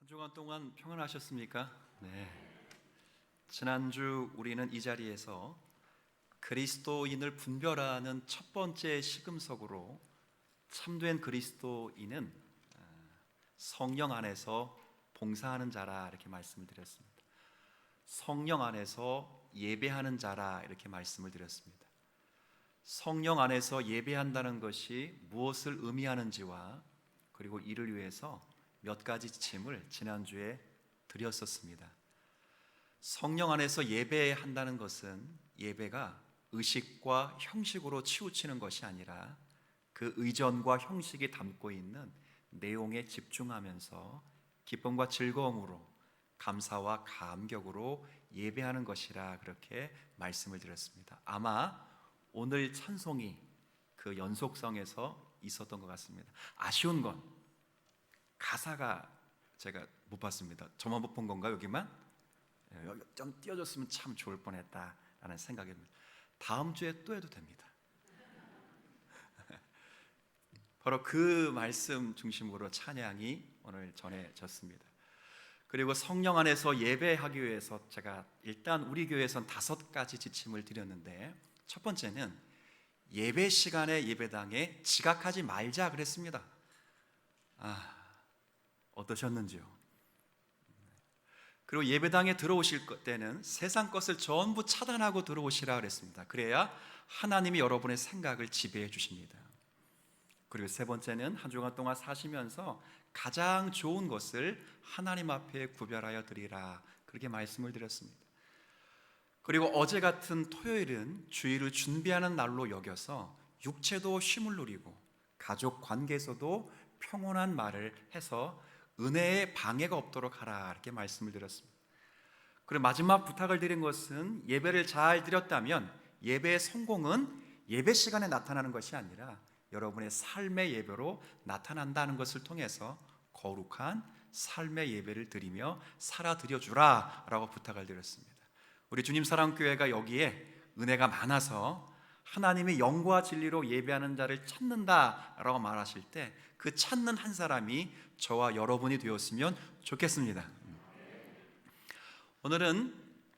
주간 동안 평안하셨습니까? 네. 지난주 우리는 이 자리에서 그리스도인을 분별하는 첫 번째 시금석으로 참된 그리스도인은 성령 안에서 봉사하는 자라 이렇게 말씀을 드렸습니다. 성령 안에서 예배하는 자라 이렇게 말씀을 드렸습니다. 성령 안에서 예배한다는 것이 무엇을 의미하는지와 그리고 이를 위해서 몇 가지 지침을 지난주에 드렸었습니다. 성령 안에서 예배한다는 것은 예배가 의식과 형식으로 치우치는 것이 아니라 그 의전과 형식이 담고 있는 내용에 집중하면서 기쁨과 즐거움으로 감사와 감격으로 예배하는 것이라 그렇게 말씀을 드렸습니다. 아마 오늘 찬송이 그 연속성에서 있었던 것 같습니다. 아쉬운 건 가사가 제가 못 봤습니다. 저만 못 본 건가 여기만? 여기 좀 띄워줬으면 참 좋을 뻔했다라는 생각이 듭니다. 다음 주에 또 해도 됩니다. 바로 그 말씀 중심으로 찬양이 오늘 전해졌습니다. 그리고 성령 안에서 예배하기 위해서 제가 일단 우리 교회에선 5가지 지침을 드렸는데, 첫 번째는 예배 시간에 예배당에 지각하지 말자 그랬습니다. 어떠셨는지요? 그리고 예배당에 들어오실 때는 세상 것을 전부 차단하고 들어오시라 그랬습니다. 그래야 하나님이 여러분의 생각을 지배해 주십니다. 그리고 세 번째는 한 주간 동안 사시면서 가장 좋은 것을 하나님 앞에 구별하여 드리라 그렇게 말씀을 드렸습니다. 그리고 어제 같은 토요일은 주일을 준비하는 날로 여겨서 육체도 쉼을 누리고 가족 관계에서도 평온한 말을 해서 은혜에 방해가 없도록 하라 이렇게 말씀을 드렸습니다. 그리고 마지막 부탁을 드린 것은 예배를 잘 드렸다면 예배의 성공은 예배 시간에 나타나는 것이 아니라 여러분의 삶의 예배로 나타난다는 것을 통해서 거룩한 삶의 예배를 드리며 살아드려 주라 라고 부탁을 드렸습니다. 우리 주님 사랑교회가 여기에 은혜가 많아서 하나님이 영과 진리로 예배하는 자를 찾는다라고 말하실 때 그 찾는 한 사람이 저와 여러분이 되었으면 좋겠습니다. 오늘은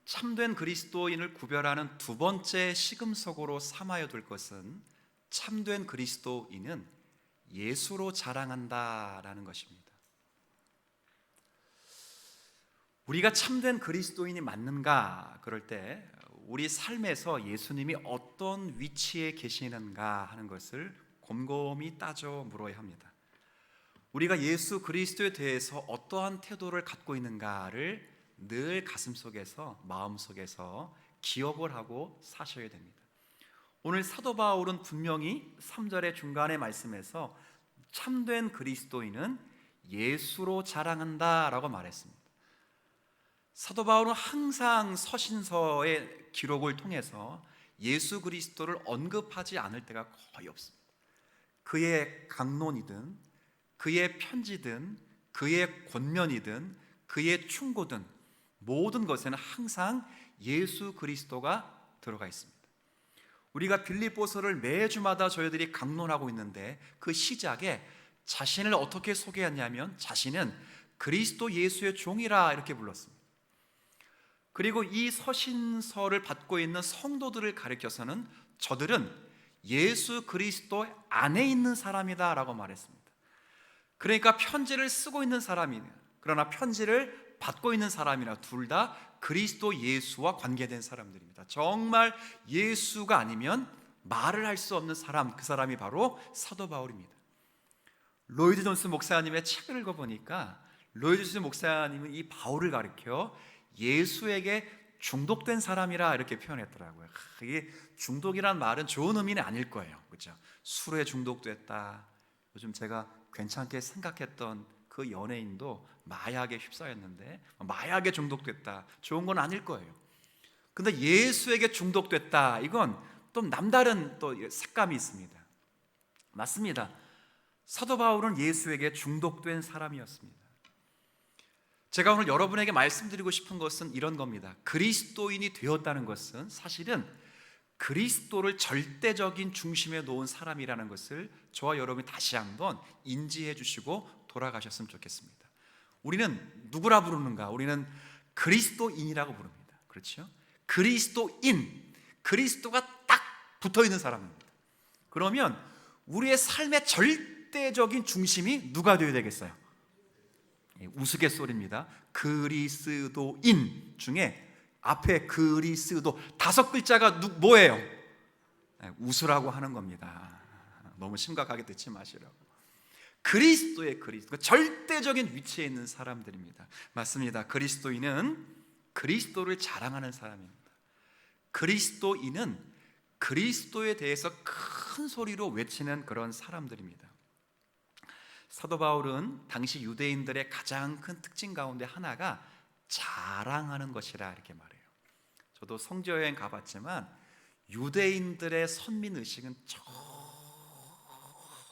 참된 그리스도인을 구별하는 두 번째 시금석으로 삼아야 될 것은 참된 그리스도인은 예수로 자랑한다라는 것입니다. 우리가 참된 그리스도인이 맞는가 그럴 때 우리 삶에서 예수님이 어떤 위치에 계시는가 하는 것을 곰곰이 따져 물어야 합니다. 우리가 예수 그리스도에 대해서 어떠한 태도를 갖고 있는가를 늘 가슴속에서 마음속에서 기억을 하고 사셔야 됩니다. 오늘 사도 바울은 분명히 3절의 중간의 말씀에서 참된 그리스도인은 예수로 자랑한다라고 말했습니다. 사도 바울은 항상 서신서의 기록을 통해서 예수 그리스도를 언급하지 않을 때가 거의 없습니다. 그의 강론이든 그의 편지든 그의 권면이든 그의 충고든 모든 것에는 항상 예수 그리스도가 들어가 있습니다. 우리가 빌립보서를 매주마다 저희들이 강론하고 있는데 그 시작에 자신을 어떻게 소개했냐면 자신은 그리스도 예수의 종이라 이렇게 불렀습니다. 그리고 이 서신서를 받고 있는 성도들을 가리켜서는 저들은 예수 그리스도 안에 있는 사람이다 라고 말했습니다. 그러니까 편지를 쓰고 있는 사람이나 그러나 편지를 받고 있는 사람이나 둘 다 그리스도 예수와 관계된 사람들입니다. 정말 예수가 아니면 말을 할 수 없는 사람, 그 사람이 바로 사도 바울입니다. 로이드 존스 목사님의 책을 읽어보니까 로이드 존스 목사님은 이 바울을 가리켜 예수에게 중독된 사람이라 이렇게 표현했더라고요. 이게 중독이란 말은 좋은 의미는 아닐 거예요. 그렇죠? 술에 중독됐다. 요즘 제가 괜찮게 생각했던 그 연예인도 마약에 휩싸였는데 마약에 중독됐다. 좋은 건 아닐 거예요. 근데 예수에게 중독됐다. 이건 또 남다른 또 색감이 있습니다. 맞습니다. 사도 바울은 예수에게 중독된 사람이었습니다. 제가 오늘 여러분에게 말씀드리고 싶은 것은 이런 겁니다. 그리스도인이 되었다는 것은 사실은 그리스도를 절대적인 중심에 놓은 사람이라는 것을 저와 여러분이 다시 한번 인지해 주시고 돌아가셨으면 좋겠습니다. 우리는 누구라 부르는가? 우리는 그리스도인이라고 부릅니다. 그렇죠? 그리스도인, 그리스도가 딱 붙어있는 사람입니다. 그러면 우리의 삶의 절대적인 중심이 누가 되어야 되겠어요? 우스갯소리입니다. 그리스도인 중에 앞에 그리스도 5글자가 뭐예요? 웃으라고 하는 겁니다. 너무 심각하게 듣지 마시라고. 그리스도의 그리스도, 절대적인 위치에 있는 사람들입니다. 맞습니다. 그리스도인은 그리스도를 자랑하는 사람입니다. 그리스도인은 그리스도에 대해서 큰 소리로 외치는 그런 사람들입니다. 사도 바울은 당시 유대인들의 가장 큰 특징 가운데 하나가 자랑하는 것이라 이렇게 말해요. 저도 성지여행 가봤지만 유대인들의 선민의식은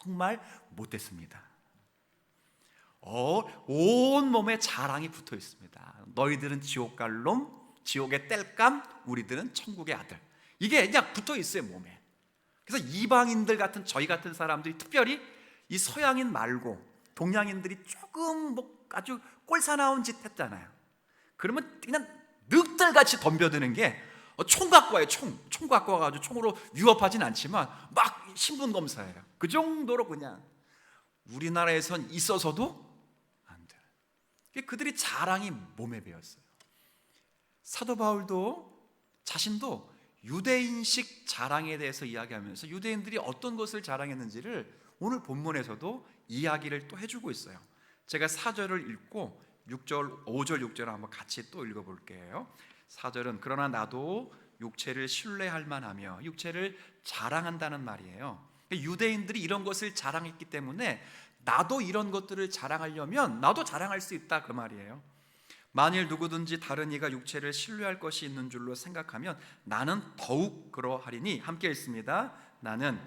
정말 못됐습니다. 온 몸에 자랑이 붙어 있습니다. 너희들은 지옥 갈 놈, 지옥의 땔감, 우리들은 천국의 아들. 이게 그냥 붙어 있어요, 몸에. 그래서 이방인들 같은 저희 같은 사람들이, 특별히 이 서양인 말고 동양인들이 조금 아주 꼴사나운 짓 했잖아요. 그러면 그냥 늑대같이 덤벼드는 게 총 갖고 와요. 총 갖고 와가지고 총으로 위협하진 않지만 막 신분 검사예요. 그 정도로 그냥 우리나라에선 있어서도 안 돼. 그들이 자랑이 몸에 배었어요. 사도 바울도 자신도 유대인식 자랑에 대해서 이야기하면서 유대인들이 어떤 것을 자랑했는지를 오늘 본문에서도 이야기를 또 해주고 있어요. 제가 4절을 읽고 6절, 5절, 6절을 한번 같이 또 읽어볼게요. 4절은 그러나 나도 육체를 신뢰할 만하며 육체를 자랑한다는 말이에요. 유대인들이 이런 것을 자랑했기 때문에 나도 이런 것들을 자랑하려면 나도 자랑할 수 있다, 그 말이에요. 만일 누구든지 다른 이가 육체를 신뢰할 것이 있는 줄로 생각하면 나는 더욱 그러하리니. 함께 읽습니다. 나는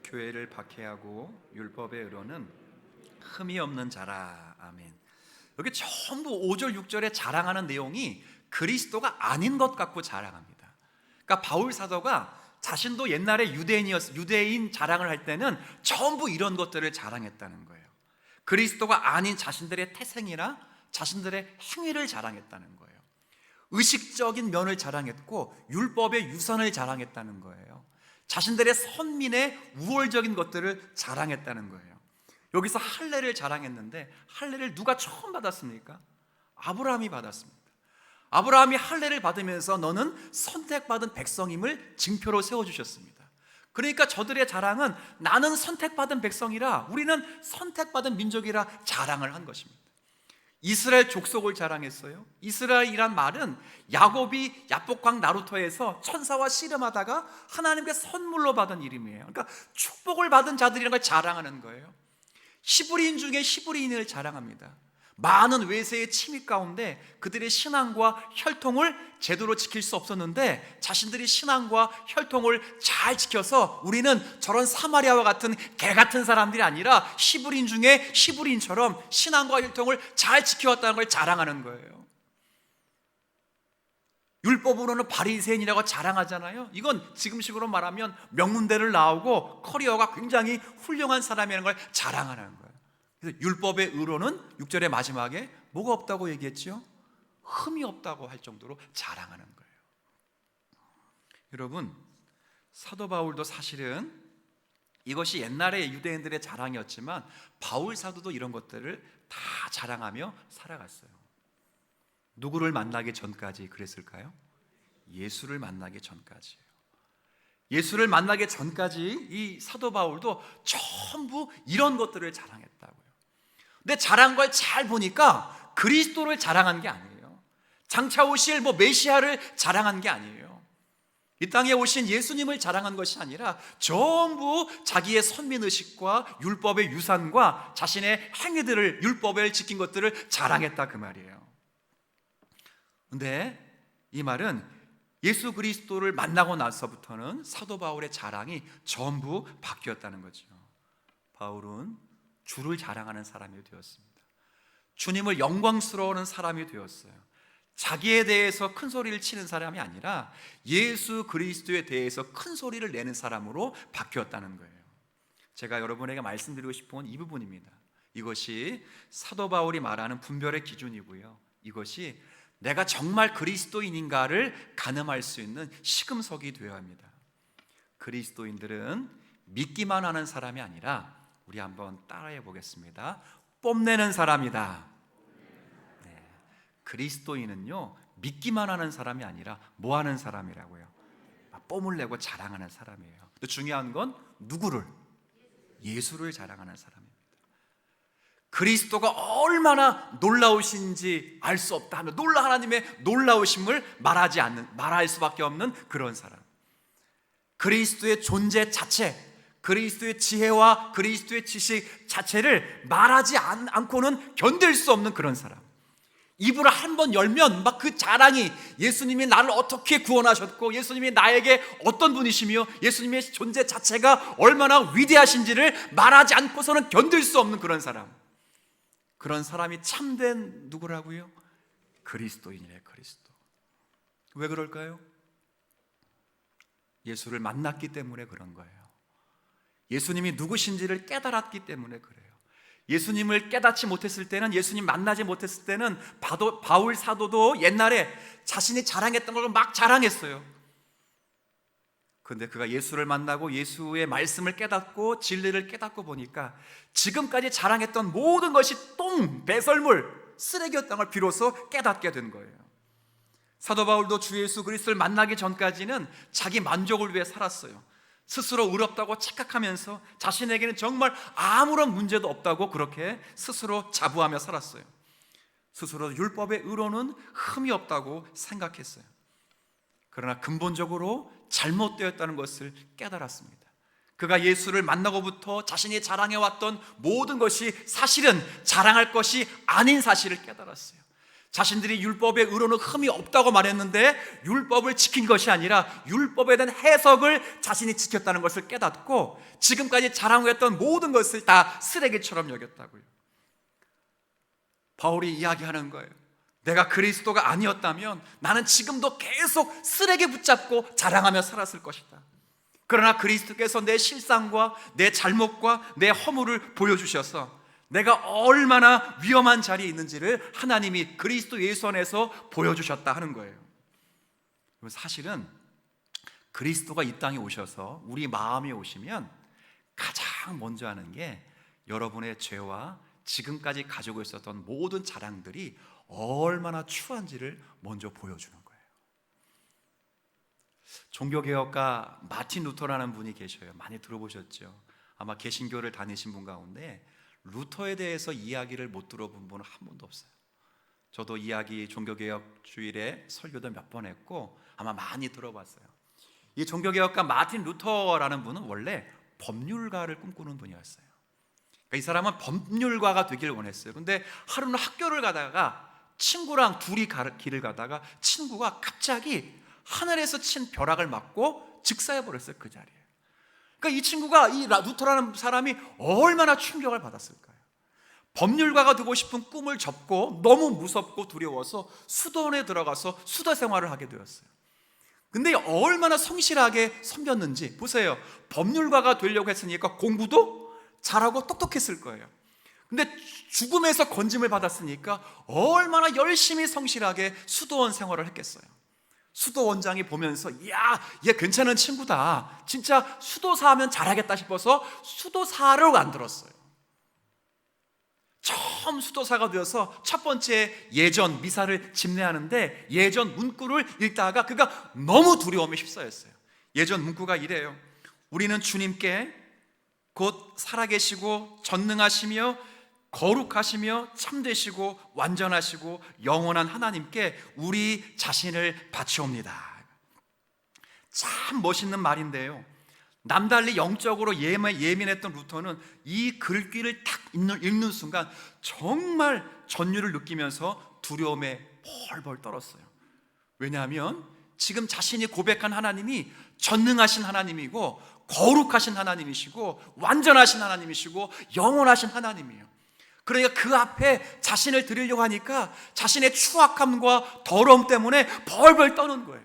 교회를 박해하고 율법의 의로는 흠이 없는 자라. 아멘. 여기 전부 5절 6절에 자랑하는 내용이 그리스도가 아닌 것 갖고 자랑합니다. 그러니까 바울 사도가 자신도 옛날에 유대인 자랑을 할 때는 전부 이런 것들을 자랑했다는 거예요. 그리스도가 아닌 자신들의 태생이나 자신들의 행위를 자랑했다는 거예요. 의식적인 면을 자랑했고 율법의 유산을 자랑했다는 거예요. 자신들의 선민의 우월적인 것들을 자랑했다는 거예요. 여기서 할례를 자랑했는데 할례를 누가 처음 받았습니까? 아브라함이 받았습니다. 아브라함이 할례를 받으면서 너는 선택받은 백성임을 징표로 세워주셨습니다. 그러니까 저들의 자랑은 나는 선택받은 백성이라, 우리는 선택받은 민족이라 자랑을 한 것입니다. 이스라엘 족속을 자랑했어요. 이스라엘이란 말은 야곱이 야복강 나루터에서 천사와 씨름하다가 하나님께 선물로 받은 이름이에요. 그러니까 축복을 받은 자들이라는 걸 자랑하는 거예요. 히브리인 중에 히브리인을 자랑합니다. 많은 외세의 침입 가운데 그들의 신앙과 혈통을 제대로 지킬 수 없었는데 자신들이 신앙과 혈통을 잘 지켜서 우리는 저런 사마리아와 같은 개 같은 사람들이 아니라 히브리인 중에 히브리인처럼 신앙과 혈통을 잘 지켜왔다는 걸 자랑하는 거예요. 율법으로는 바리새인이라고 자랑하잖아요. 이건 지금식으로 말하면 명문대를 나오고 커리어가 굉장히 훌륭한 사람이라는 걸 자랑하는 거예요. 그래서 율법의 의로는 6절의 마지막에 뭐가 없다고 얘기했죠? 흠이 없다고 할 정도로 자랑하는 거예요. 여러분, 사도 바울도 사실은 이것이 옛날의 유대인들의 자랑이었지만 바울 사도도 이런 것들을 다 자랑하며 살아갔어요. 누구를 만나기 전까지 그랬을까요? 예수를 만나기 전까지예요. 예수를 만나기 전까지 이 사도 바울도 전부 이런 것들을 자랑했다고요. 근데 자랑한 걸 잘 보니까 그리스도를 자랑한 게 아니에요. 장차 오실 메시아를 자랑한 게 아니에요. 이 땅에 오신 예수님을 자랑한 것이 아니라 전부 자기의 선민의식과 율법의 유산과 자신의 행위들을, 율법을 지킨 것들을 자랑했다, 그 말이에요. 근데 이 말은 예수 그리스도를 만나고 나서부터는 사도 바울의 자랑이 전부 바뀌었다는 거죠. 바울은 주를 자랑하는 사람이 되었습니다. 주님을 영광스러워하는 사람이 되었어요. 자기에 대해서 큰 소리를 치는 사람이 아니라 예수 그리스도에 대해서 큰 소리를 내는 사람으로 바뀌었다는 거예요. 제가 여러분에게 말씀드리고 싶은 건 이 부분입니다. 이것이 사도 바울이 말하는 분별의 기준이고요, 이것이 내가 정말 그리스도인인가를 가늠할 수 있는 시금석이 되어야 합니다. 그리스도인들은 믿기만 하는 사람이 아니라, 우리 한번 따라해 보겠습니다. 뽐내는 사람이다. 네. 그리스도인은요, 믿기만 하는 사람이 아니라 뭐 하는 사람이라고요? 뽐을 내고 자랑하는 사람이에요. 또 중요한 건 누구를? 예수를 자랑하는 사람입니다. 그리스도가 얼마나 놀라우신지 알 수 없다 하며 하나님의 놀라우심을 말할 수밖에 없는 그런 사람. 그리스도의 존재 자체, 그리스도의 지혜와 그리스도의 지식 자체를 말하지 않고는 견딜 수 없는 그런 사람. 입을 한번 열면 막 그 자랑이, 예수님이 나를 어떻게 구원하셨고, 예수님이 나에게 어떤 분이시며, 예수님의 존재 자체가 얼마나 위대하신지를 말하지 않고서는 견딜 수 없는 그런 사람. 그런 사람이 참된 누구라고요? 그리스도인이래, 그리스도. 왜 그럴까요? 예수를 만났기 때문에 그런 거예요. 예수님이 누구신지를 깨달았기 때문에 그래요. 예수님을 깨닫지 못했을 때는, 예수님 만나지 못했을 때는 바울 사도도 옛날에 자신이 자랑했던 걸 막 자랑했어요. 그런데 그가 예수를 만나고 예수의 말씀을 깨닫고 진리를 깨닫고 보니까 지금까지 자랑했던 모든 것이 배설물, 쓰레기였던 걸 비로소 깨닫게 된 거예요. 사도 바울도 주 예수 그리스도를 만나기 전까지는 자기 만족을 위해 살았어요. 스스로 의롭다고 착각하면서 자신에게는 정말 아무런 문제도 없다고 그렇게 스스로 자부하며 살았어요. 스스로 율법의 의로는 흠이 없다고 생각했어요. 그러나 근본적으로 잘못되었다는 것을 깨달았습니다. 그가 예수를 만나고부터 자신이 자랑해왔던 모든 것이 사실은 자랑할 것이 아닌 사실을 깨달았어요. 자신들이 율법의 의로는 흠이 없다고 말했는데 율법을 지킨 것이 아니라 율법에 대한 해석을 자신이 지켰다는 것을 깨닫고 지금까지 자랑했던 모든 것을 다 쓰레기처럼 여겼다고요. 바울이 이야기하는 거예요. 내가 그리스도가 아니었다면 나는 지금도 계속 쓰레기 붙잡고 자랑하며 살았을 것이다. 그러나 그리스도께서 내 실상과 내 잘못과 내 허물을 보여주셔서 내가 얼마나 위험한 자리에 있는지를 하나님이 그리스도 예수 안에서 보여주셨다 하는 거예요. 사실은 그리스도가 이 땅에 오셔서 우리 마음에 오시면 가장 먼저 하는 게 여러분의 죄와 지금까지 가지고 있었던 모든 자랑들이 얼마나 추한지를 먼저 보여주는 거예요. 종교개혁가 마틴 루터라는 분이 계셔요. 많이 들어보셨죠? 아마 개신교를 다니신 분 가운데 루터에 대해서 이야기를 못 들어본 분은 한 분도 없어요. 저도 이야기 종교개혁 주일에 설교도 몇 번 했고 아마 많이 들어봤어요. 이 종교개혁가 마틴 루터라는 분은 원래 법률가를 꿈꾸는 분이었어요. 그러니까 이 사람은 법률가가 되길 원했어요. 근데 하루는 학교를 가다가 친구랑 둘이 길을 가다가 친구가 갑자기 하늘에서 친 벼락을 맞고 즉사해버렸어요, 그 자리에. 그러니까 이 친구가, 이 루터라는 사람이 얼마나 충격을 받았을까요? 법률가가 되고 싶은 꿈을 접고 너무 무섭고 두려워서 수도원에 들어가서 수도 생활을 하게 되었어요. 근데 얼마나 성실하게 섬겼는지 보세요. 법률가가 되려고 했으니까 공부도 잘하고 똑똑했을 거예요. 근데 죽음에서 건짐을 받았으니까 얼마나 열심히 성실하게 수도원 생활을 했겠어요. 수도원장이 보면서 이야, 얘 괜찮은 친구다, 진짜 수도사 하면 잘하겠다 싶어서 수도사를 만들었어요. 처음 수도사가 되어서 첫 번째 예전 미사를 집례하는데 예전 문구를 읽다가 그가 너무 두려움에 휩싸였어요. 예전 문구가 이래요. 우리는 주님께 곧 살아계시고 전능하시며 거룩하시며 참되시고 완전하시고 영원한 하나님께 우리 자신을 바치옵니다. 참 멋있는 말인데요, 남달리 영적으로 예민했던 루터는 이 글귀를 딱 읽는 순간 정말 전율을 느끼면서 두려움에 벌벌 떨었어요. 왜냐하면 지금 자신이 고백한 하나님이 전능하신 하나님이고 거룩하신 하나님이시고 완전하신 하나님이시고 영원하신 하나님이에요. 그러니까 그 앞에 자신을 드리려고 하니까 자신의 추악함과 더러움 때문에 벌벌 떠는 거예요.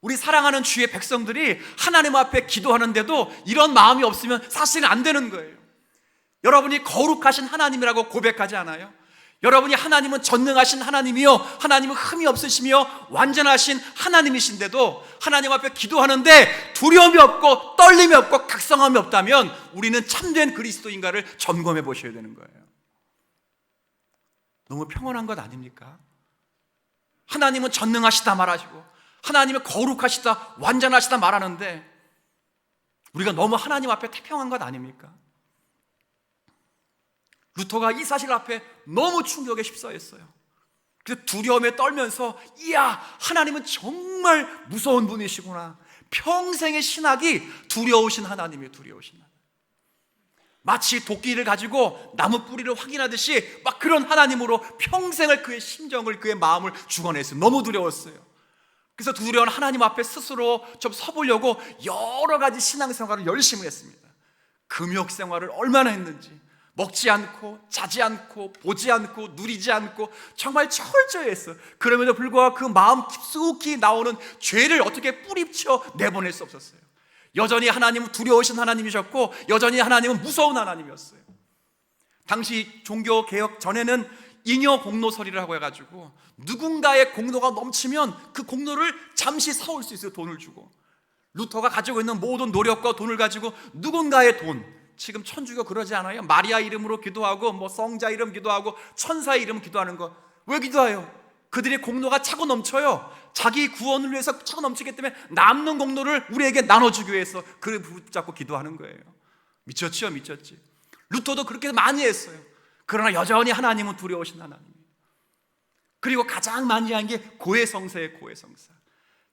우리 사랑하는 주의 백성들이 하나님 앞에 기도하는데도 이런 마음이 없으면 사실은 안 되는 거예요. 여러분이 거룩하신 하나님이라고 고백하지 않아요? 여러분이 하나님은 전능하신 하나님이요, 하나님은 흠이 없으시며 완전하신 하나님이신데도 하나님 앞에 기도하는데 두려움이 없고 떨림이 없고 각성함이 없다면 우리는 참된 그리스도인가를 점검해 보셔야 되는 거예요. 너무 평온한 것 아닙니까? 하나님은 전능하시다 말하시고 하나님은 거룩하시다 완전하시다 말하는데 우리가 너무 하나님 앞에 태평한 것 아닙니까? 루터가 이 사실 앞에 너무 충격에 휩싸였어요. 그래서 두려움에 떨면서 이야, 하나님은 정말 무서운 분이시구나. 평생의 신학이 두려우신 하나님이에요. 두려우신 하나님. 마치 도끼를 가지고 나무 뿌리를 확인하듯이 막 그런 하나님으로 평생을 그의 심정을, 그의 마음을 주관했어요. 너무 두려웠어요. 그래서 두려운 하나님 앞에 스스로 좀 서보려고 여러 가지 신앙생활을 열심히 했습니다. 금욕생활을 얼마나 했는지, 먹지 않고 자지 않고 보지 않고 누리지 않고 정말 철저히 했어요. 그럼에도 불구하고 그 마음 깊숙이 나오는 죄를 어떻게 뿌리쳐 내보낼 수 없었어요. 여전히 하나님은 두려우신 하나님이셨고 여전히 하나님은 무서운 하나님이었어요. 당시 종교개혁 전에는 잉여 공로설이라고 해가지고 누군가의 공로가 넘치면 그 공로를 잠시 사올 수 있어요. 돈을 주고. 루터가 가지고 있는 모든 노력과 돈을 가지고 누군가의 돈, 지금 천주교 그러지 않아요? 마리아 이름으로 기도하고 뭐 성자 이름 기도하고 천사 이름 기도하는 거 왜 기도해요? 그들의 공로가 차고 넘쳐요. 자기 구원을 위해서 차고 넘치기 때문에 남는 공로를 우리에게 나눠주기 위해서 그를 붙잡고 기도하는 거예요. 미쳤죠? 미쳤지. 루터도 그렇게 많이 했어요. 그러나 여전히 하나님은 두려우신 하나님. 그리고 가장 많이 한 게 고해성사예요. 고해성사.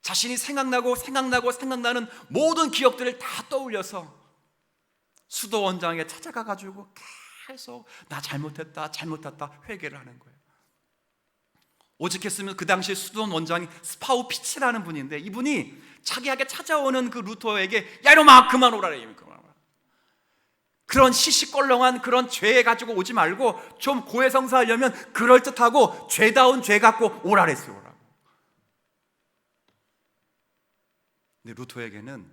자신이 생각나는 모든 기억들을 다 떠올려서 수도 원장에 찾아가가지고 계속 나 잘못했다 회개를 하는 거예요. 오직했으면 그 당시 수도 원장이 스파우 피치라는 분인데 이분이 자기에게 찾아오는 그 루터에게 야 이놈아 그만 오라래. 그런 시시껄렁한 그런 죄 가지고 오지 말고 좀 고해성사하려면 그럴듯하고 죄다운 죄 갖고 오라랬어요. 오라고. 근데 루터에게는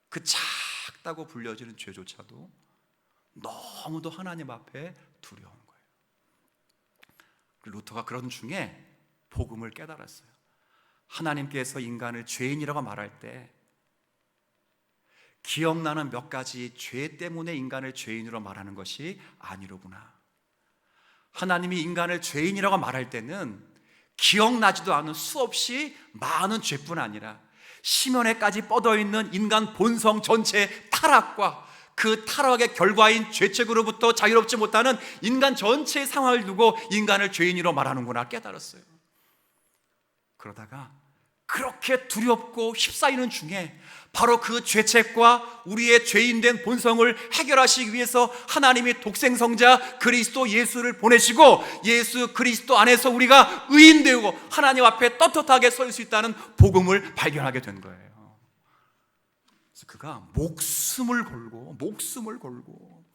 그 작다고 불려지는 죄조차도 너무도 하나님 앞에 두려운 거예요. 루터가 그런 중에 복음을 깨달았어요. 하나님께서 인간을 죄인이라고 말할 때 기억나는 몇 가지 죄 때문에 인간을 죄인으로 말하는 것이 아니로구나. 하나님이 인간을 죄인이라고 말할 때는 기억나지도 않은 수없이 많은 죄뿐 아니라 심연에까지 뻗어있는 인간 본성 전체의 타락과 그 타락의 결과인 죄책으로부터 자유롭지 못하는 인간 전체의 상황을 두고 인간을 죄인으로 말하는구나 깨달았어요. 그러다가 그렇게 두렵고 휩싸이는 중에 바로 그 죄책과 우리의 죄인된 본성을 해결하시기 위해서 하나님이 독생성자 그리스도 예수를 보내시고 예수 그리스도 안에서 우리가 의인되고 하나님 앞에 떳떳하게 설 수 있다는 복음을 발견하게 된 거예요. 그래서 그가 목숨을 걸고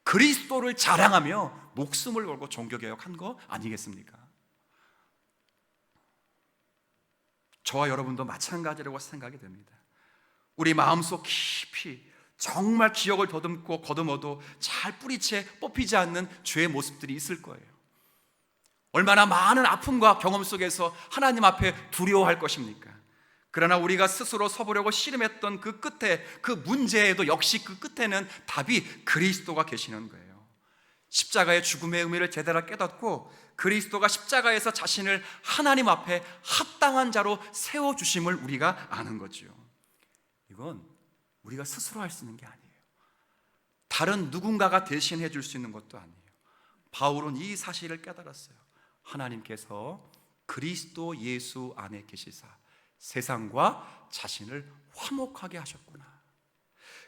그리스도를 자랑하며 목숨을 걸고 종교개혁한 거 아니겠습니까? 저와 여러분도 마찬가지라고 생각이 됩니다. 우리 마음속 깊이 정말 기억을 더듬고 거듭어도 잘 뿌리채 뽑히지 않는 죄의 모습들이 있을 거예요. 얼마나 많은 아픔과 경험 속에서 하나님 앞에 두려워할 것입니까? 그러나 우리가 스스로 서보려고 씨름했던 그 끝에 그 문제에도 역시 그 끝에는 답이 그리스도가 계시는 거예요. 십자가의 죽음의 의미를 제대로 깨닫고 그리스도가 십자가에서 자신을 하나님 앞에 합당한 자로 세워주심을 우리가 아는 거죠. 이건 우리가 스스로 할 수 있는 게 아니에요. 다른 누군가가 대신해 줄 수 있는 것도 아니에요. 바울은 이 사실을 깨달았어요. 하나님께서 그리스도 예수 안에 계시사 세상과 자신을 화목하게 하셨구나.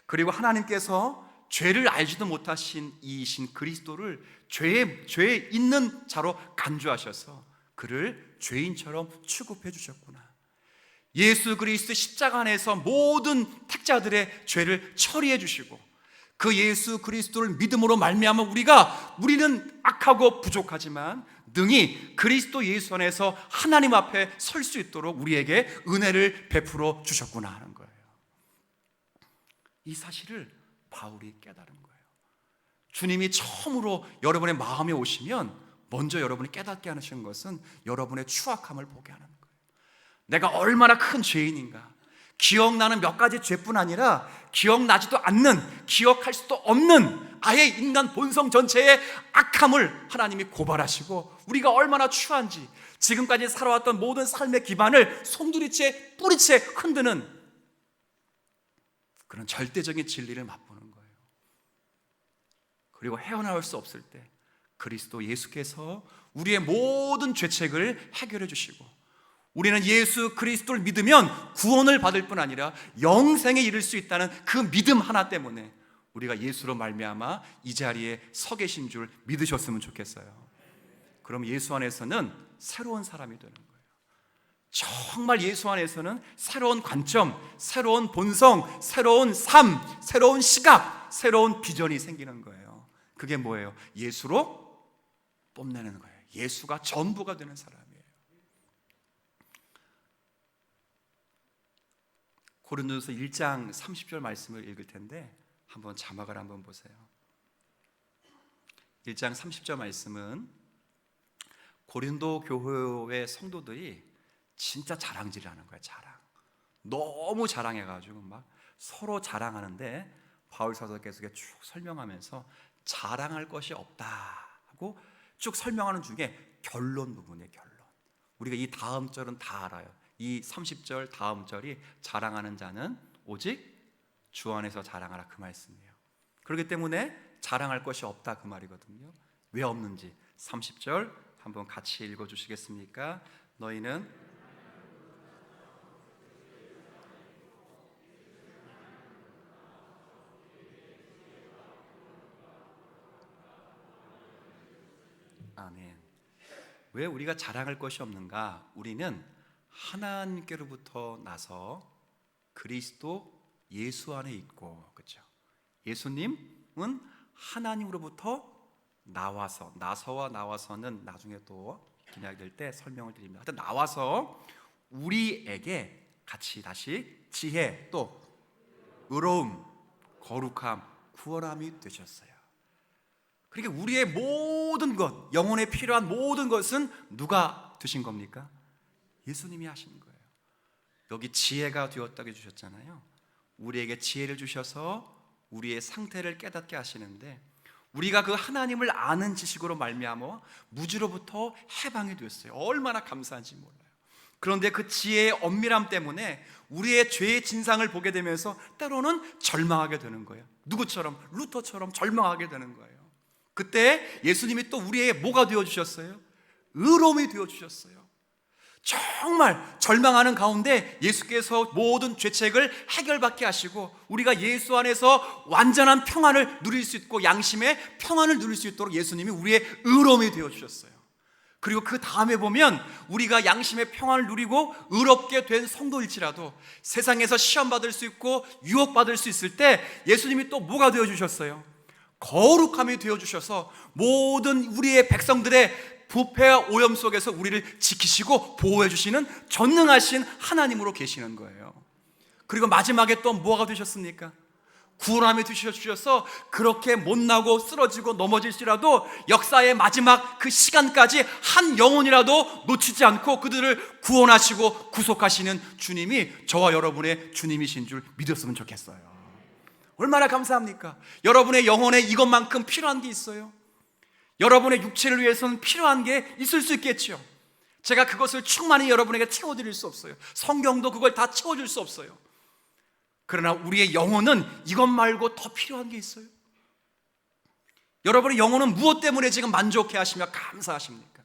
그리고 하나님께서 죄를 알지도 못하신 이이신 그리스도를 죄에 있는 자로 간주하셔서 그를 죄인처럼 취급해 주셨구나. 예수 그리스도 십자가 안에서 모든 택자들의 죄를 처리해 주시고 그 예수 그리스도를 믿음으로 말미암아 우리는 악하고 부족하지만 능히 그리스도 예수 안에서 하나님 앞에 설 수 있도록 우리에게 은혜를 베풀어 주셨구나 하는 거예요. 이 사실을 바울이 깨달은 거예요. 주님이 처음으로 여러분의 마음에 오시면 먼저 여러분이 깨닫게 하시는 것은 여러분의 추악함을 보게 하는 거예요. 내가 얼마나 큰 죄인인가. 기억나는 몇 가지 죄뿐 아니라 기억나지도 않는, 기억할 수도 없는 아예 인간 본성 전체의 악함을 하나님이 고발하시고 우리가 얼마나 추한지, 지금까지 살아왔던 모든 삶의 기반을 송두리째 뿌리채 흔드는 그런 절대적인 진리를 맛보는 거예요. 그리고 헤어나올 수 없을 때 그리스도 예수께서 우리의 모든 죄책을 해결해 주시고, 우리는 예수 그리스도를 믿으면 구원을 받을 뿐 아니라 영생에 이를 수 있다는 그 믿음 하나 때문에 우리가 예수로 말미암아 이 자리에 서 계신 줄 믿으셨으면 좋겠어요. 그럼 예수 안에서는 새로운 사람이 되는 거예요. 정말 예수 안에서는 새로운 관점, 새로운 본성, 새로운 삶, 새로운 시각, 새로운 비전이 생기는 거예요. 그게 뭐예요? 예수로 뽐내는 거예요. 예수가 전부가 되는 사람이에요. 고린도서 1장 30절 말씀을 읽을 텐데 한번 자막을 한번 보세요. 1장 30절 말씀은 고린도 교회의 성도들이 진짜 자랑질을 하는 거예요. 자랑. 너무 자랑해가지고 막 서로 자랑하는데 바울 사도께서 쭉 설명하면서 자랑할 것이 없다 하고 쭉 설명하는 중에 결론 부분이에요. 결론. 우리가 이 다음 절은 다 알아요. 이 30절 다음 절이 자랑하는 자는 오직 주 안에서 자랑하라 그 말씀이에요. 그렇기 때문에 자랑할 것이 없다 그 말이거든요. 왜 없는지 30절 한번 같이 읽어주시겠습니까? 너희는 아멘. 왜 우리가 자랑할 것이 없는가? 우리는 하나님께로부터 나서 그리스도 예수 안에 있고, 그렇죠? 예수님은 하나님으로부터 나서와 나와서는 나중에 또 기약될 때 설명을 드립니다. 하여튼 나와서 우리에게 같이 다시 지혜, 또 의로움, 거룩함, 구원함이 되셨어요. 그러니까 우리의 모든 것, 영혼에 필요한 모든 것은 누가 드신 겁니까? 예수님이 하신 거예요. 여기 지혜가 되었다고 해주셨잖아요. 우리에게 지혜를 주셔서 우리의 상태를 깨닫게 하시는데, 우리가 그 하나님을 아는 지식으로 말미암아 무지로부터 해방이 되었어요. 얼마나 감사한지 몰라요. 그런데 그 지혜의 엄밀함 때문에 우리의 죄의 진상을 보게 되면서 때로는 절망하게 되는 거예요. 누구처럼? 루터처럼 절망하게 되는 거예요. 그때 예수님이 또 우리의 뭐가 되어주셨어요? 의로움이 되어주셨어요. 정말 절망하는 가운데 예수께서 모든 죄책을 해결받게 하시고 우리가 예수 안에서 완전한 평안을 누릴 수 있고 양심의 평안을 누릴 수 있도록 예수님이 우리의 의로움이 되어주셨어요. 그리고 그 다음에 보면 우리가 양심의 평안을 누리고 의롭게 된 성도일지라도 세상에서 시험받을 수 있고 유혹받을 수 있을 때 예수님이 또 뭐가 되어주셨어요? 거룩함이 되어주셔서 모든 우리의 백성들의 부패와 오염 속에서 우리를 지키시고 보호해 주시는 전능하신 하나님으로 계시는 거예요. 그리고 마지막에 또 뭐가 되셨습니까? 구원함이 되셔서 그렇게 못나고 쓰러지고 넘어질지라도 역사의 마지막 그 시간까지 한 영혼이라도 놓치지 않고 그들을 구원하시고 구속하시는 주님이 저와 여러분의 주님이신 줄 믿었으면 좋겠어요. 얼마나 감사합니까? 여러분의 영혼에 이것만큼 필요한 게 있어요? 여러분의 육체를 위해서는 필요한 게 있을 수 있겠죠. 제가 그것을 충만히 여러분에게 채워드릴 수 없어요. 성경도 그걸 다 채워줄 수 없어요. 그러나 우리의 영혼은 이것 말고 더 필요한 게 있어요. 여러분의 영혼은 무엇 때문에 지금 만족해 하시며 감사하십니까?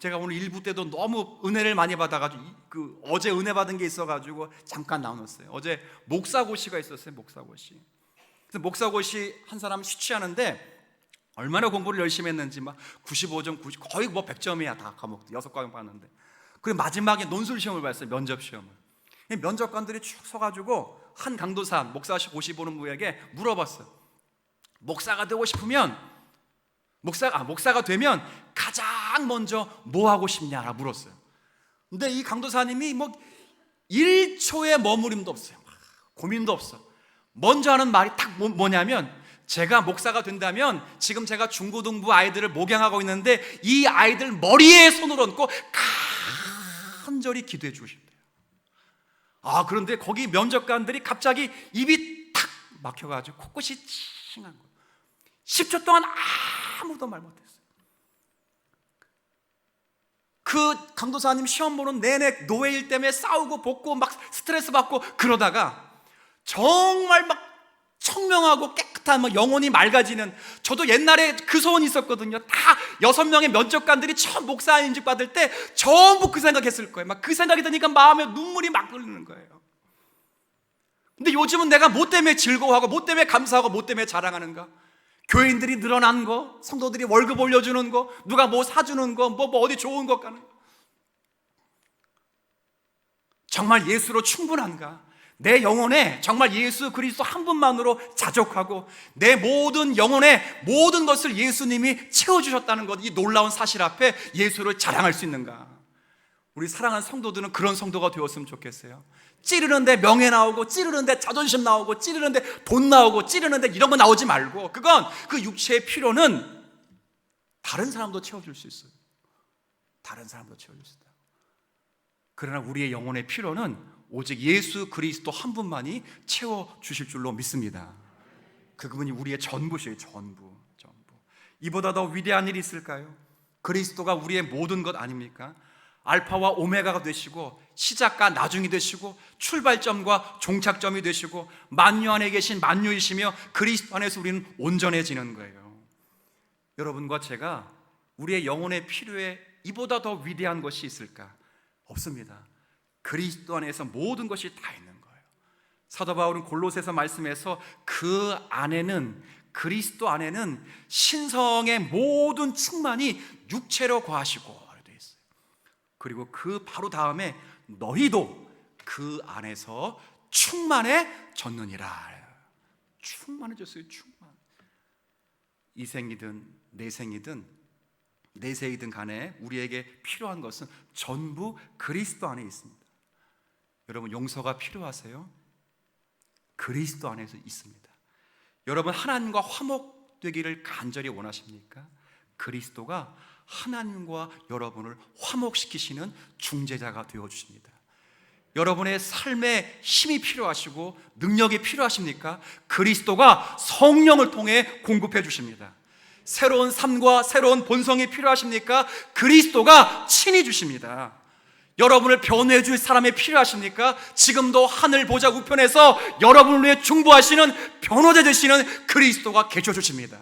제가 오늘 일부 때도 너무 은혜를 많이 받아가지고 어제 은혜 받은 게 있어가지고 잠깐 나눴어요. 어제 목사고시가 있었어요. 목사고시. 그래서 목사고시 한 사람 쉬취하는데 얼마나 공부를 열심히 했는지 막 95점, 90, 거의 뭐 100점이야. 다 과목 6과목 봤는데, 그리고 마지막에 논술 시험을 봤어요. 면접 시험을. 면접관들이 쭉 서가지고 한 강도사 목사고시 보는 분에게 물어봤어요. 목사가 되고 싶으면 목사가 되면 가장 먼저 뭐 하고 싶냐라 물었어요. 근데 이 강도사님이 1초의 머무림도 없어요. 고민도 없어. 먼저 하는 말이 딱 뭐냐면, 제가 목사가 된다면 지금 제가 중고등부 아이들을 목양하고 있는데 이 아이들 머리에 손을 얹고 간절히 기도해 주신대요. 그런데 거기 면접관들이 갑자기 입이 탁 막혀가지고 코끝이 칭한 거예요. 10초 동안 아무도 말 못했어요. 그 강도사님 시험 보는 내내 노예일 때문에 싸우고 볶고 막 스트레스 받고 그러다가 정말 막 청명하고 깨끗한 영혼이 맑아지는, 저도 옛날에 그 소원이 있었거든요. 다 6명의 면접관들이 처음 목사 인직 받을 때 전부 그 생각했을 거예요. 막 그 생각이 드니까 마음에 눈물이 막 흐르는 거예요. 근데 요즘은 내가 뭐 때문에 즐거워하고 뭐 때문에 감사하고 뭐 때문에 자랑하는가? 교인들이 늘어난 거, 성도들이 월급 올려주는 거, 누가 뭐 사주는 거, 뭐 어디 좋은 것 가는 거. 정말 예수로 충분한가? 내 영혼에 정말 예수 그리스도 한 분만으로 자족하고 내 모든 영혼의 모든 것을 예수님이 채워주셨다는 것, 이 놀라운 사실 앞에 예수를 자랑할 수 있는가? 우리 사랑하는 성도들은 그런 성도가 되었으면 좋겠어요. 찌르는데 명예 나오고, 찌르는데 자존심 나오고, 찌르는데 돈 나오고, 찌르는데 이런 거 나오지 말고, 그건 그 육체의 필요는 다른 사람도 채워줄 수 있어요. 다른 사람도 채워줄 수 있다. 그러나 우리의 영혼의 필요는 오직 예수 그리스도 한 분만이 채워주실 줄로 믿습니다. 그분이 우리의 전부시에요. 전부. 이보다 더 위대한 일이 있을까요? 그리스도가 우리의 모든 것 아닙니까? 알파와 오메가가 되시고 시작과 나중이 되시고 출발점과 종착점이 되시고 만유 안에 계신 만유이시며 그리스도 안에서 우리는 온전해지는 거예요. 여러분과 제가 우리의 영혼의 필요에 이보다 더 위대한 것이 있을까? 없습니다. 그리스도 안에서 모든 것이 다 있는 거예요. 사도 바울은 골로새서 말씀에서 그 안에는, 그리스도 안에는 신성의 모든 충만이 육체로 거하시고 되어 있어요. 그리고 그 바로 다음에 너희도 그 안에서 충만해졌느니라. 충만해졌어요. 충만. 이생이든 내생이든 간에 우리에게 필요한 것은 전부 그리스도 안에 있습니다. 여러분, 용서가 필요하세요? 그리스도 안에서 있습니다. 여러분, 하나님과 화목되기를 간절히 원하십니까? 그리스도가 하나님과 여러분을 화목시키시는 중재자가 되어주십니다. 여러분의 삶에 힘이 필요하시고 능력이 필요하십니까? 그리스도가 성령을 통해 공급해 주십니다. 새로운 삶과 새로운 본성이 필요하십니까? 그리스도가 친히 주십니다. 여러분을 변호해 줄 사람이 필요하십니까? 지금도 하늘 보좌 우편에서 여러분을 위해 중보하시는 변호자 되시는 그리스도가 계셔 주십니다.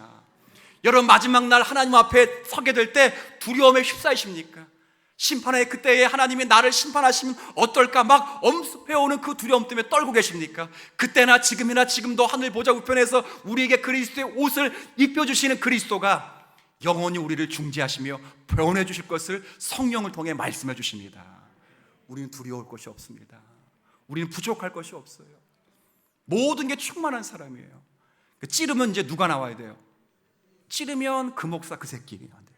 여러분, 마지막 날 하나님 앞에 서게 될 때 두려움에 휩싸이십니까? 심판의 그때에 하나님이 나를 심판하시면 어떨까 막 엄습해오는 그 두려움 때문에 떨고 계십니까? 그때나 지금이나 지금도 하늘 보좌 우편에서 우리에게 그리스도의 옷을 입혀주시는 그리스도가 영원히 우리를 중재하시며 변호해 주실 것을 성령을 통해 말씀해 주십니다. 우리는 두려울 것이 없습니다. 우리는 부족할 것이 없어요. 모든 게 충만한 사람이에요. 찌르면 이제 누가 나와야 돼요? 찌르면 그 목사 그 새끼 안 돼.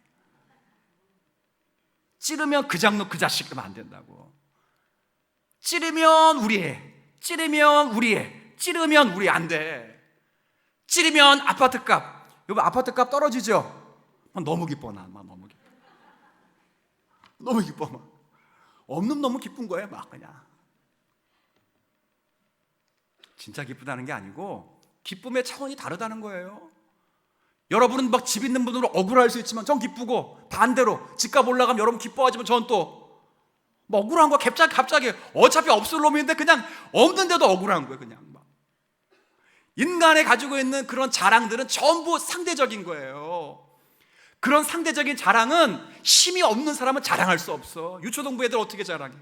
찌르면 그 장로 그 자식 그러면 안 된다고. 찌르면 우리 애, 찌르면 우리 애, 찌르면 우리 안 돼. 찌르면 아파트값, 여러분 아파트값 떨어지죠? 너무 기뻐. 나 너무 기뻐. 너무 기뻐. 막 없는 너무 기쁜 거예요. 막 그냥 진짜 기쁘다는 게 아니고 기쁨의 차원이 다르다는 거예요. 여러분은 막 집 있는 분으로 억울할 수 있지만 전 기쁘고, 반대로 집값 올라가면 여러분 기뻐하지만 전 또 뭐 억울한 거 갑자기 어차피 없을 놈인데 그냥 없는데도 억울한 거예요. 그냥 막 인간이 가지고 있는 그런 자랑들은 전부 상대적인 거예요. 그런 상대적인 자랑은 힘이 없는 사람은 자랑할 수 없어. 유초동부 애들 어떻게 자랑해?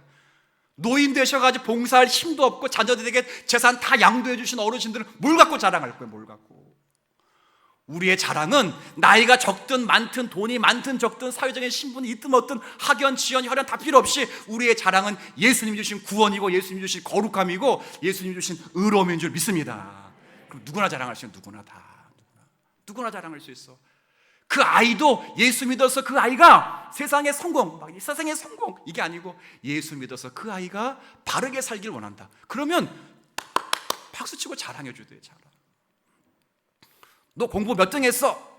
노인 되셔가지고 봉사할 힘도 없고 자녀들에게 재산 다 양도해 주신 어르신들은 뭘 갖고 자랑할 거예요? 뭘 갖고? 우리의 자랑은 나이가 적든 많든 돈이 많든 적든 사회적인 신분이 있든 어떤 학연, 지연, 혈연 다 필요 없이 우리의 자랑은 예수님이 주신 구원이고 예수님이 주신 거룩함이고 예수님이 주신 의로움인 줄 믿습니다. 그럼 누구나 자랑할 수 있는 누구나 다. 누구나 자랑할 수 있어. 그 아이도 예수 믿어서 그 아이가 세상의 성공, 막 세상의 성공 이게 아니고 예수 믿어서 그 아이가 바르게 살길 원한다. 그러면 박수치고 자랑해 주대. 자랑. 너 공부 몇 등 했어?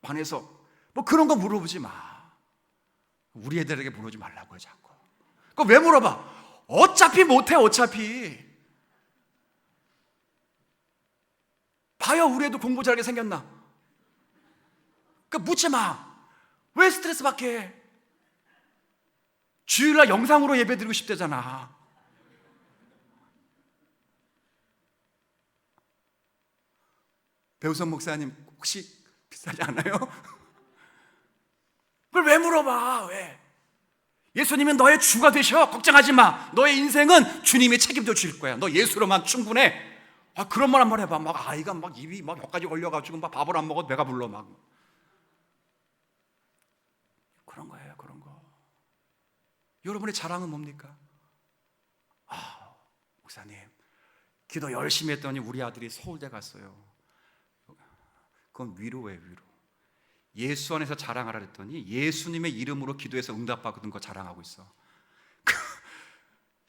반에서. 뭐 그런 거 물어보지 마. 우리 애들에게 물어보지 말라고요 자꾸. 그거 왜 물어봐? 어차피 못해. 어차피 봐요. 우리 애도 공부 잘하게 생겼나? 그러니까 묻지 마. 왜 스트레스 받게 해? 주일날 영상으로 예배 드리고 싶대잖아. 배우선 목사님 혹시 비싸지 않아요? 그걸 왜 물어봐? 왜? 예수님은 너의 주가 되셔. 걱정하지 마. 너의 인생은 주님이 책임져 주실 거야. 너 예수로만 충분해. 그런 말 한번 해봐. 막 아이가 막 입이 막 혀까지 걸려가지고 막 밥을 안 먹어도 배가 불러 막. 그런 거예요. 그런 거. 여러분의 자랑은 뭡니까? 목사님 기도 열심히 했더니 우리 아들이 서울대 갔어요. 그건 위로예요. 위로. 예수 안에서 자랑하라 그랬더니 예수님의 이름으로 기도해서 응답받은 거 자랑하고 있어.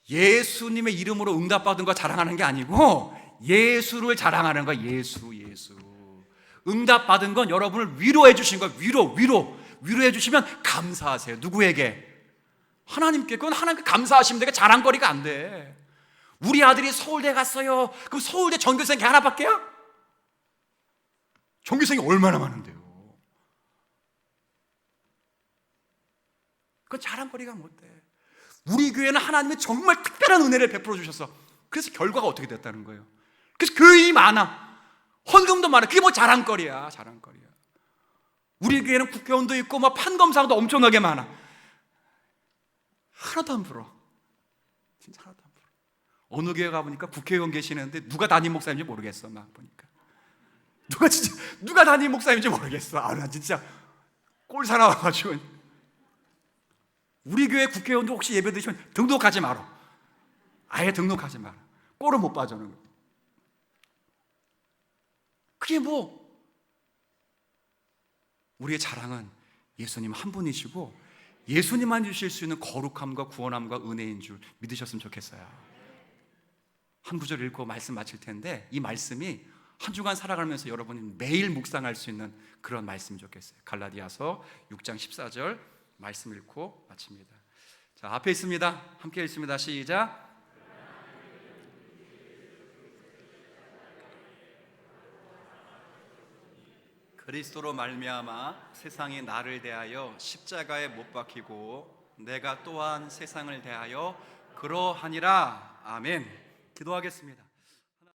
예수님의 이름으로 응답받은 거 자랑하는 게 아니고 예수를 자랑하는 거야. 예수. 응답받은 건 여러분을 위로해 주신 거야. 위로해 주시면 감사하세요. 누구에게? 하나님께. 그건 하나님께 감사하시면 되게 자랑거리가 안 돼. 우리 아들이 서울대 갔어요. 그럼 서울대 전교생이 하나밖에야? 전교생이 얼마나 많은데요. 그건 자랑거리가 못 돼. 우리 교회는 하나님이 정말 특별한 은혜를 베풀어 주셨어. 그래서 결과가 어떻게 됐다는 거예요. 그래서 교인이 많아. 헌금도 많아. 그게 뭐 자랑거리야. 우리 교회는 국회의원도 있고 막 판검사도 엄청나게 많아. 하나도 안 부러워. 진짜 하나도 안 부러워. 어느 교회 가보니까 국회의원 계시는데 누가 담임 목사님인지 모르겠어. 막 보니까 누가 담임 목사님인지 모르겠어. 나 진짜 꼴사 나와가지고. 우리 교회 국회의원도 혹시 예배 드시면 등록하지 마라. 아예 등록하지 마라. 꼴은 못 봐주는 거. 그게 뭐? 우리의 자랑은 예수님 한 분이시고 예수님만 주실 수 있는 거룩함과 구원함과 은혜인 줄 믿으셨으면 좋겠어요. 한 구절 읽고 말씀 마칠 텐데 이 말씀이 한 주간 살아가면서 여러분이 매일 묵상할 수 있는 그런 말씀이 좋겠어요. 갈라디아서 6장 14절 말씀 읽고 마칩니다. 자, 앞에 있습니다. 함께 읽습니다. 시작. 그리스도로 말미암아 세상이 나를 대하여 십자가에 못 박히고 내가 또한 세상을 대하여 그러하니라. 아멘. 기도하겠습니다.